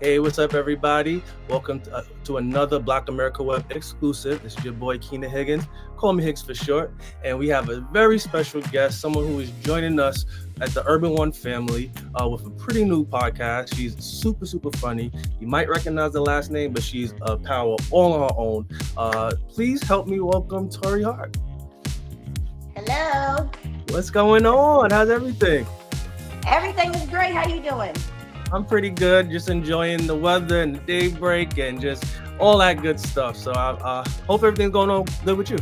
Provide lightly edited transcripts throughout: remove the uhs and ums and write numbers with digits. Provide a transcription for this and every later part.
Hey, what's up, everybody? Welcome to another Black America Web exclusive. This is your boy, Keena Higgins. Call me Higgs for short. And we have a very special guest, someone who is joining us at the Urban One family with a pretty new podcast. She's super, super funny. You might recognize the last name, but she's a power all on her own. Please help me welcome Torrei Hart. Hello. What's going on? How's everything? Everything is great. How you doing? I'm pretty good. Just enjoying the weather and the daybreak and just all that good stuff. So I hope everything's going on good with you.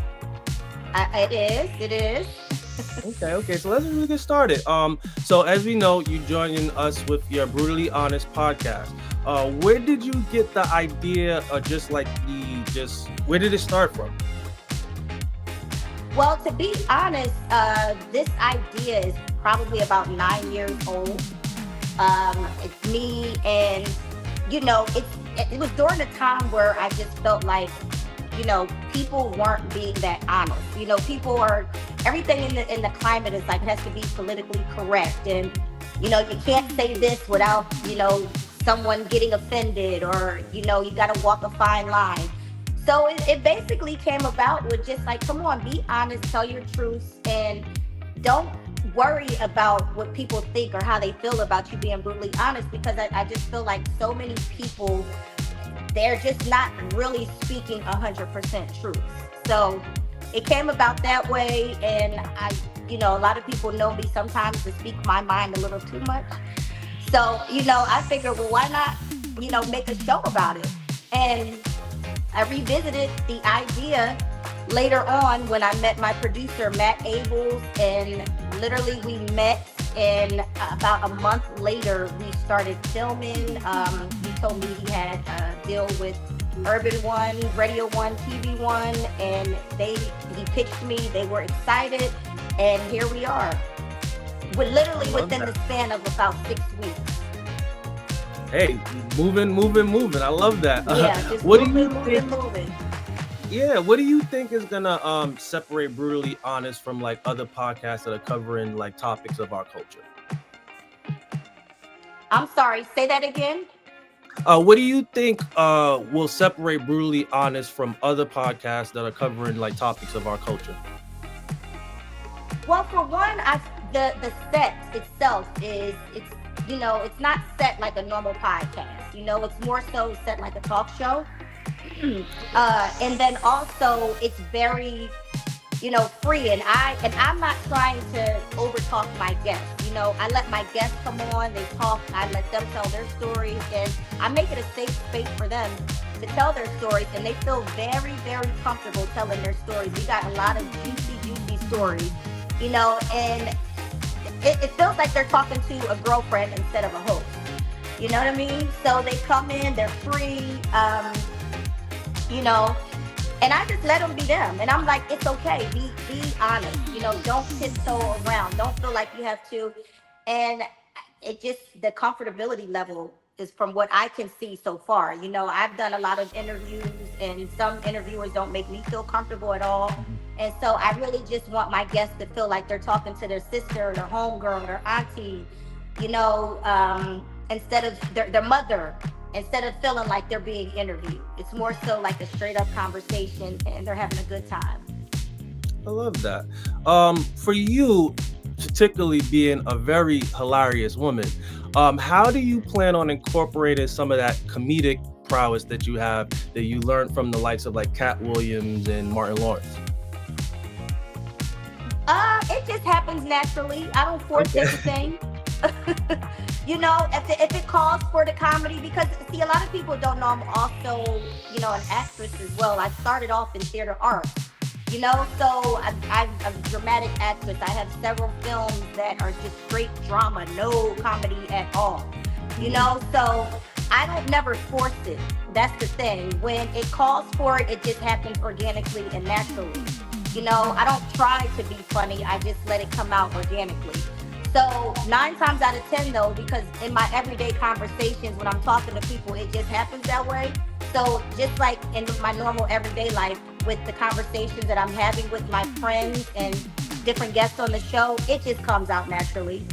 It is. Okay. So let's really get started. So as we know, you joining us with your Brutally Honest podcast. Where did you get the idea, or where did it start from? Well, to be honest, this idea is probably about 9 years old. It's me, and it was during a time where I just felt like, people weren't being that honest. Everything in the climate is like, it has to be politically correct, and you can't say this without someone getting offended, or you got to walk a fine line. So it basically came about with just like, come on, be honest, tell your truth, and don't worry about what people think or how they feel about you being brutally honest, because I just feel like so many people, they're just not really speaking 100% truth. So it came about that way, and a lot of people know me sometimes to speak my mind a little too much. So, I figured, well, why not, make a show about it? And I revisited the idea later on when I met my producer, Matt Abels, and literally we met, and about a month later we started filming. He told me he had a deal with Urban One, Radio One, TV One, and he pitched me. They were excited, and here we are. We're literally within the span of about 6 weeks. Hey, moving. I love that. Yeah, just moving. Yeah, what do you think is gonna separate Brutally Honest from like other podcasts that are covering like topics of our culture? I'm sorry, say that again. What do you think will separate Brutally Honest from other podcasts that are covering like topics of our culture? Well, for one, the set itself it's not set like a normal podcast. It's more so set like a talk show. And then also it's very, free, and I'm not trying to overtalk my guests. I let my guests come on, they talk, I let them tell their stories, and I make it a safe space for them to tell their stories, and they feel very, very comfortable telling their stories. We got a lot of juicy stories, and it feels like they're talking to a girlfriend instead of a host. You know what I mean? So they come in, they're free, and I just let them be them. And I'm like, it's okay, be honest, don't tiptoe around, don't feel like you have to. And the comfortability level is, from what I can see so far. I've done a lot of interviews, and some interviewers don't make me feel comfortable at all. And so I really just want my guests to feel like they're talking to their sister, their homegirl, their auntie, instead of their mother, instead of feeling like they're being interviewed. It's more so like a straight up conversation, and they're having a good time. I love that. For you, particularly being a very hilarious woman, how do you plan on incorporating some of that comedic prowess that you have, that you learned from the likes of like Cat Williams and Martin Lawrence? It just happens naturally. I don't force anything. If it calls for the comedy, because see, a lot of people don't know I'm also, an actress as well. I started off in theater arts, so I'm a dramatic actress. I have several films that are just straight drama, no comedy at all, so I don't never force it. That's the thing. When it calls for it, it just happens organically and naturally. I don't try to be funny. I just let it come out organically. So 9 times out of 10 though, because in my everyday conversations, when I'm talking to people, it just happens that way. So just like in my normal everyday life, with the conversations that I'm having with my friends and different guests on the show, it just comes out naturally.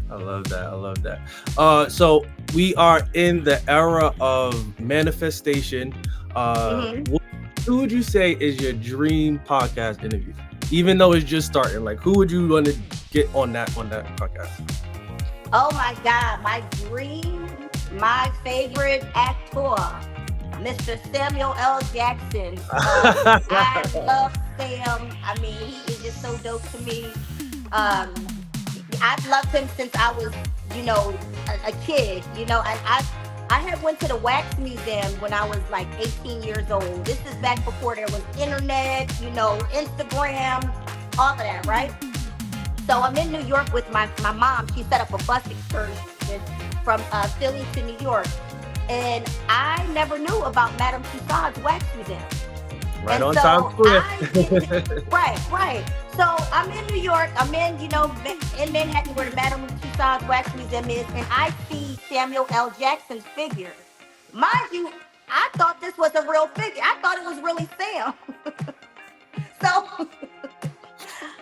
I love that. I love that. So we are in the era of manifestation. Hmm. Who would you say is your dream podcast interview? Even though it's just starting, like who would you want to get on that podcast? Oh my God, my dream, my favorite actor, Mr. Samuel L. Jackson. I love Sam. I mean, he is just so dope to me. Um, I've loved him since I was, a kid. I had went to the Wax Museum when I was like 18 years old. This is back before there was internet, Instagram, all of that, right? So I'm in New York with my mom. She set up a bus excursion from Philly to New York. And I never knew about Madame Tussauds Wax Museum. Right And on Times so Square. I get, right, right. So I'm in New York. I'm in, in Manhattan where the Madame Tussauds Wax Museum is. And I see Samuel L. Jackson's figure. Mind you, I thought this was a real figure. I thought it was really Sam. So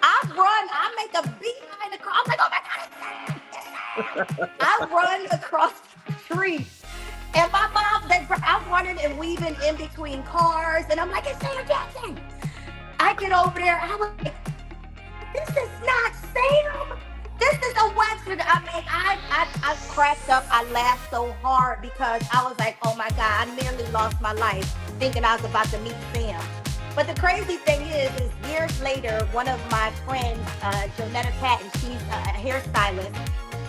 I make a beeline across. I'm like, oh my God, it's Sam, it's Sam. I run across the street. And my mom, I'm running and weaving in between cars. And I'm like, it's Sam Jackson. I get over there. I'm like, this is not Sam. This is a Western. I mean, I cracked up. I laughed so hard because I was like, oh my God, I nearly lost my life thinking I was about to meet Sam. But the crazy thing is years later, one of my friends, Jonetta Patton, she's a hairstylist,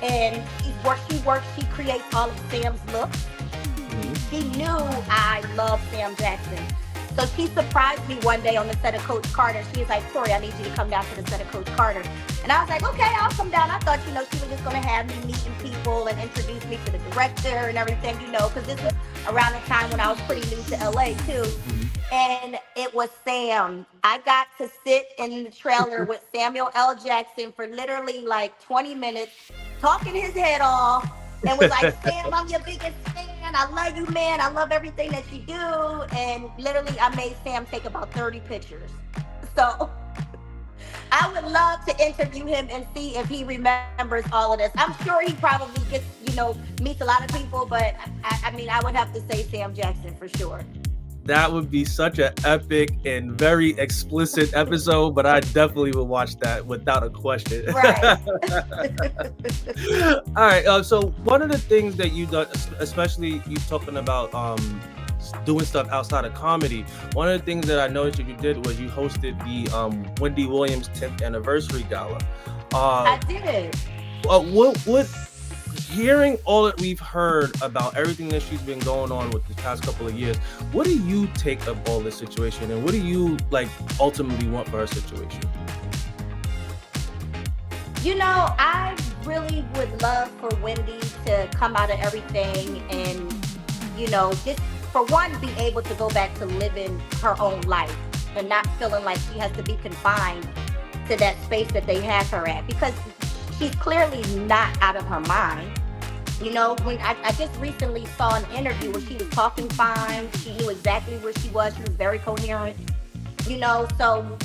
and she creates all of Sam's looks. She knew I loved Sam Jackson. So she surprised me one day on the set of Coach Carter. She was like, Torrei, I need you to come down to the set of Coach Carter. And I was like, okay, I'll come down. I thought, she was just going to have me meeting people and introduce me to the director and everything, because this was around the time when I was pretty new to LA too. And it was Sam. I got to sit in the trailer with Samuel L. Jackson for literally like 20 minutes, talking his head off, and was like, Sam, I'm your biggest fan. I love you, man. I love everything that you do. And literally, I made Sam take about 30 pictures. So I would love to interview him and see if he remembers all of this. I'm sure he probably gets, meets a lot of people, but I mean, I would have to say Sam Jackson for sure. That would be such an epic and very explicit episode, but I definitely would watch that without a question. Right. All right. So one of the things that you done, especially you talking about doing stuff outside of comedy, one of the things that I noticed that you did was you hosted the Wendy Williams 10th anniversary gala. I did. What hearing all that we've heard about everything that she's been going on with the past couple of years, what do you take of all this situation, and what do you ultimately want for her situation? I really would love for Wendy to come out of everything and, just for one, be able to go back to living her own life and not feeling like she has to be confined to that space that they have her at, because she's clearly not out of her mind. When I just recently saw an interview where she was talking fine, she knew exactly where she was very coherent, so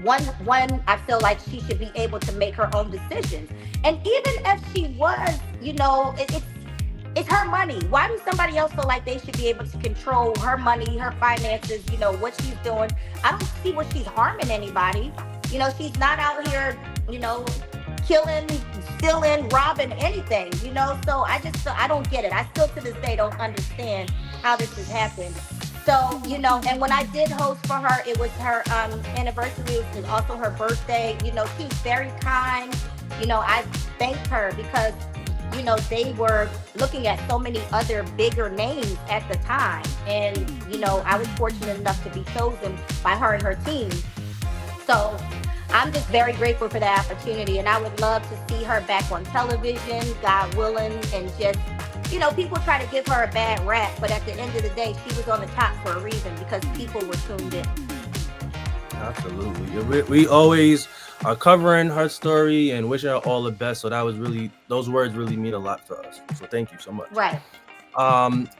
one, I feel like she should be able to make her own decisions. And even if she was, it's her money. Why does somebody else feel like they should be able to control her money, her finances, what she's doing? I don't see where she's harming anybody. She's not out here, killing, stealing, robbing, anything, So I don't get it. I still to this day don't understand how this has happened. So, and when I did host for her, it was her anniversary. It was also her birthday. She was very kind. I thanked her because, they were looking at so many other bigger names at the time. And, I was fortunate enough to be chosen by her and her team. So I'm just very grateful for that opportunity. And I would love to see her back on television, God willing, and just, people try to give her a bad rap, but at the end of the day, she was on the top for a reason because people were tuned in. Absolutely. We always are covering her story and wishing her all the best. So those words really mean a lot to us. So thank you so much. Right.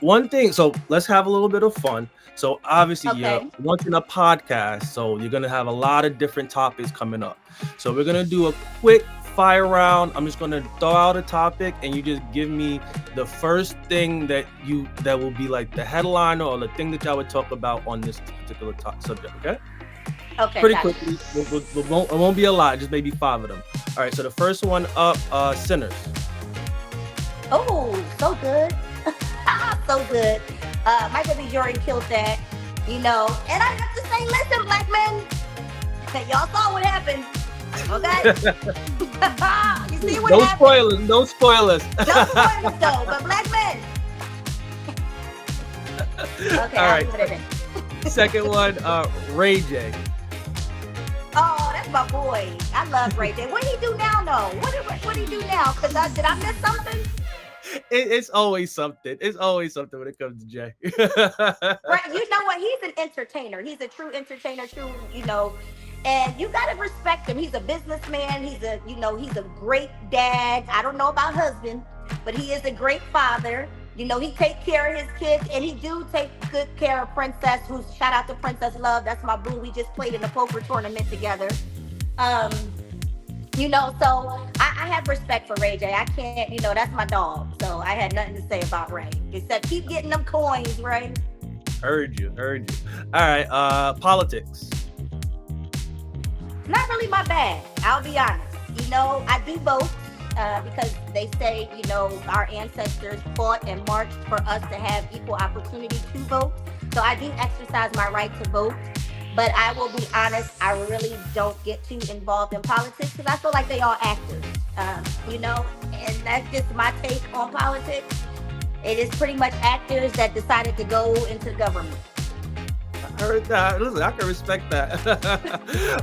One thing, so let's have a little bit of fun. So obviously Okay. you're launching a podcast, so you're going to have a lot of different topics coming up. So we're going to do a quick fire round. I'm just gonna throw out a topic, and you just give me the first thing that will be like the headliner or the thing that y'all would talk about on this particular subject. Okay. Okay. Pretty quickly. It won't be a lot. Just maybe 5 of them. All right. So the first one up, Sinners. Oh, so good. So good. Michael B. Jordan killed that, and I have to say, listen, black men, y'all saw what happened, okay? You see what happened? No spoilers. No spoilers, though, but black men. Okay, all right. I'll leave it in. Second one, Ray J. Oh, that's my boy. I love Ray J. What he do now, though? What he do now? Because did I miss something? It's always something. It's always something when it comes to Jay. Right, you know what? He's an entertainer. He's a true entertainer. And you gotta respect him. He's a businessman. He's a great dad. I don't know about husband, but he is a great father. He take care of his kids, and he do take good care of Princess. Shout out to Princess Love. That's my boo. We just played in a poker tournament together. So I have respect for Ray J. I can't, that's my dog. So I had nothing to say about Ray, except keep getting them coins, Ray. Heard you. All right, politics. Not really my bag, I'll be honest. I do vote because they say, our ancestors fought and marched for us to have equal opportunity to vote. So I do exercise my right to vote. But I will be honest, I really don't get too involved in politics because I feel like they all actors, and that's just my take on politics. It is pretty much actors that decided to go into government. I heard that. Listen, I can respect that.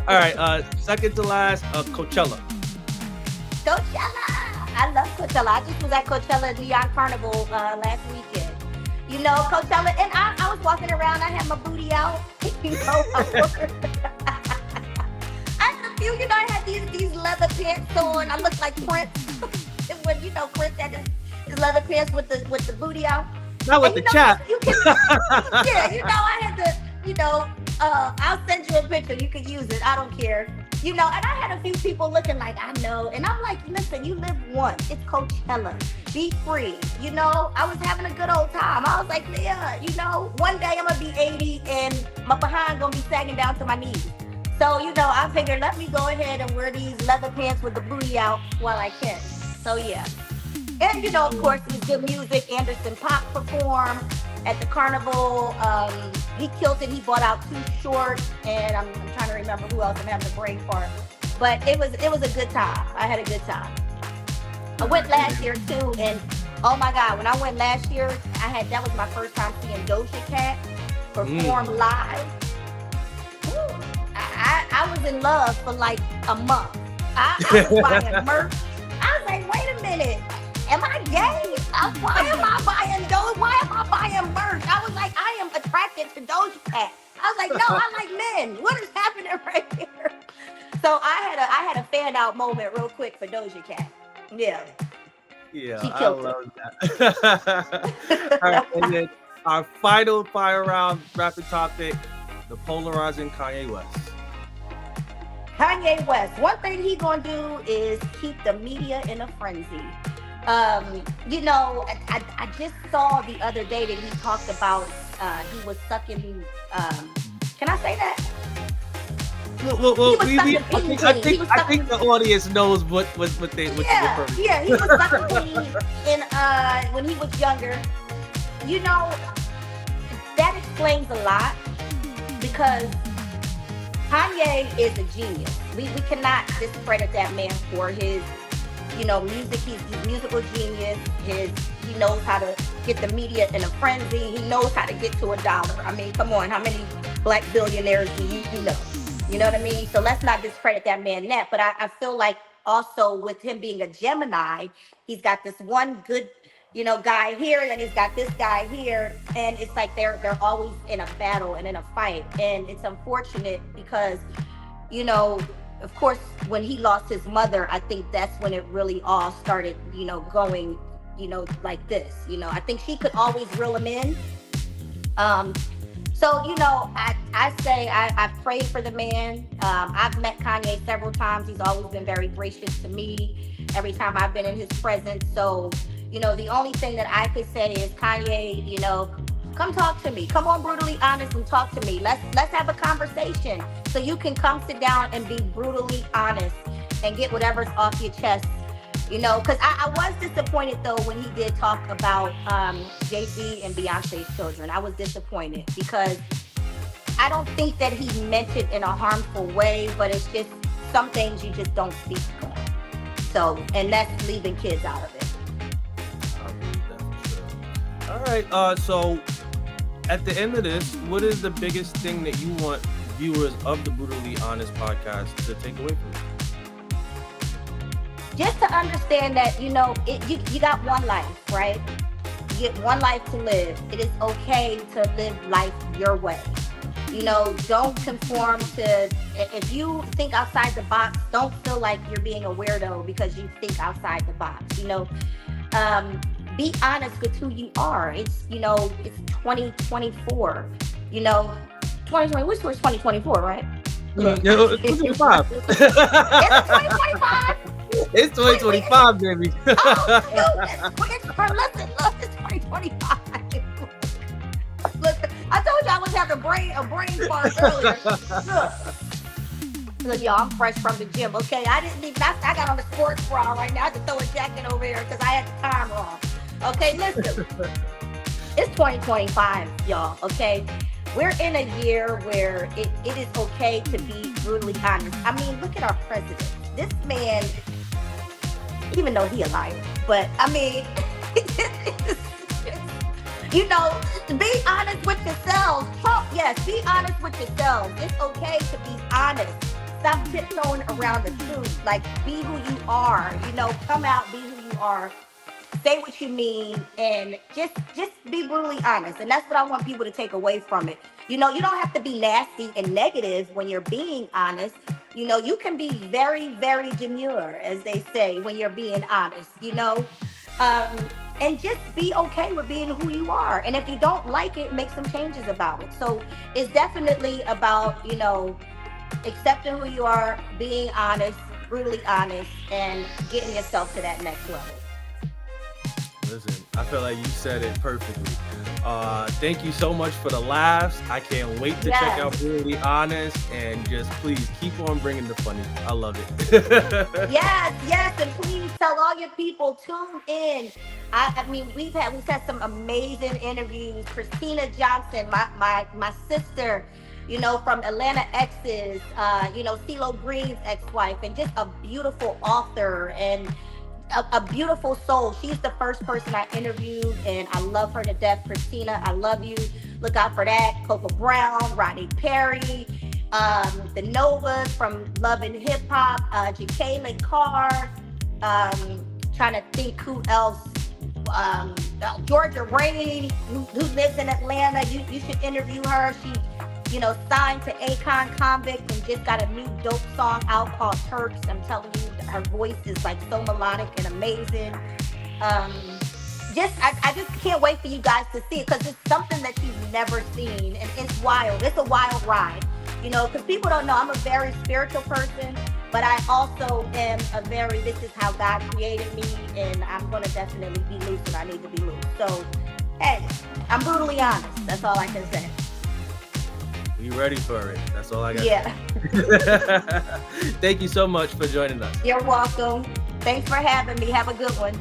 All right, second to last, Coachella. Coachella! I love Coachella. I just was at Coachella Neon Carnival last weekend. Coachella, and I was walking around, I had my booty out. I had a few, I had these leather pants on. I looked like Prince. When Prince had his leather pants with the booty out. Not with the chap. I had to, I'll send you a picture. You can use it. I don't care. And I had a few people looking like, I know. And I'm like, listen, you live once. It's Coachella. Be free. I was having a good old time. I was like, yeah, one day I'm going to be 80 and my behind going to be sagging down to my knees. So, I figured let me go ahead and wear these leather pants with the booty out while I can. So, yeah. And, of course, it was good music. Anderson .Paak performed at the carnival. He killed it. He bought out Too Short, and I'm trying to remember who else. I'm having a brain fart. But it was a good time. I had a good time. I went last year too, and oh my God, when I went last year, that was my first time seeing Doja Cat perform live. Ooh, I was in love for like a month. I was buying merch. I was like, wait a minute. Am I gay? Why am I buying merch? I was like, I am attracted to Doja Cat. I was like, no, I like men. What is happening right here? So I had a fan out moment real quick for Doja Cat. Yeah. Yeah, I love that. All right, and then our final fire round rapid topic, the polarizing Kanye West. Kanye West. One thing he gonna do is keep the media in a frenzy. I just saw the other day that he talked about he was sucking. Can I say that? Well, I think the audience knows what they refer to. Yeah, he was sucking weed when he was younger. That explains a lot because Kanye is a genius. We cannot discredit that man for his music. He's a musical genius. He knows how to get the media in a frenzy. He knows how to get to $1. I mean, come on, how many black billionaires do you know? You know what I mean? So let's not discredit that man net. But I feel like also with him being a Gemini, he's got this one good, guy here, and he's got this guy here. And it's like they're always in a battle and in a fight. And it's unfortunate because, of course, when he lost his mother, I think that's when it really all started, going, like this. I think she could always reel him in. So, I say I pray for the man. I've met Kanye several times. He's always been very gracious to me every time I've been in his presence. So, the only thing that I could say is, Kanye, come talk to me. Come on, brutally honest, and talk to me. Let's have a conversation so you can come sit down and be brutally honest and get whatever's off your chest. Because I was disappointed though when he did talk about Jay-Z and Beyonce's children. I was disappointed because I don't think that he meant it in a harmful way, but it's just some things you just don't speak of. So, and that's leaving kids out of it. I believe that for sure. All right. So at the end of this, what is the biggest thing that you want viewers of the Brutally Honest podcast to take away from it? Just to understand that, you got one life, right? You get one life to live. It is okay to live life your way. Don't conform to, if you think outside the box, don't feel like you're being a weirdo because you think outside the box. Be honest with who you are. It's 2024. 2020, which was 2024, right? Yeah, it's 2025. It's 2025. It's 2025, baby. Oh, listen, it's 2025. Look, I told you I was having a brain fart earlier. Look, y'all, I'm fresh from the gym, okay? I got on the sports bra right now. I had to throw a jacket over here because I had the time wrong. Okay, listen. It's 2025, y'all, okay? We're in a year where it is okay to be brutally honest. I mean, look at our president. This man, even though he a liar, but I mean, be honest with yourselves. Trump, yes, be honest with yourselves. It's okay to be honest. Stop tiptoeing around the truth. Like, be who you are. Come out, be who you are. Say what you mean, and just be brutally honest. And that's what I want people to take away from it. You don't have to be nasty and negative when you're being honest. You can be very, very demure, as they say, when you're being honest, and just be okay with being who you are. And if you don't like it, make some changes about it. So it's definitely about, accepting who you are, being honest, brutally honest, and getting yourself to that next level. Listen, I feel like you said it perfectly. Thank you so much for the laughs. I can't wait to check out Brutally Honest, and just please keep on bringing the funny. I love it. yes, and please tell all your people, tune in. I mean, we've had some amazing interviews. Christina Johnson, my sister, from Atlanta Exes, CeeLo Green's ex-wife, and just a beautiful author and a beautiful soul. She's the first person I interviewed, and I love her to death. Christina, I love you. Look out for that. Coco Brown, Rodney Perry, the Novas from Love and Hip Hop, Jacqueline Carr, trying to think who else. Georgia Rain, who lives in Atlanta. You should interview her. She, signed to Akon Convict and just got a new dope song out called Turks. I'm telling you, her voice is like so melodic and amazing. I just can't wait for you guys to see it, because it's something that you've never seen, and it's wild. It's a wild ride, because people don't know I'm a very spiritual person, but I also am this is how God created me, and I'm going to definitely be loose when I need to be loose. So, hey, I'm brutally honest. That's all I can say. We ready for it. That's all I got. Yeah. Thank you so much for joining us. You're welcome. Thanks for having me. Have a good one.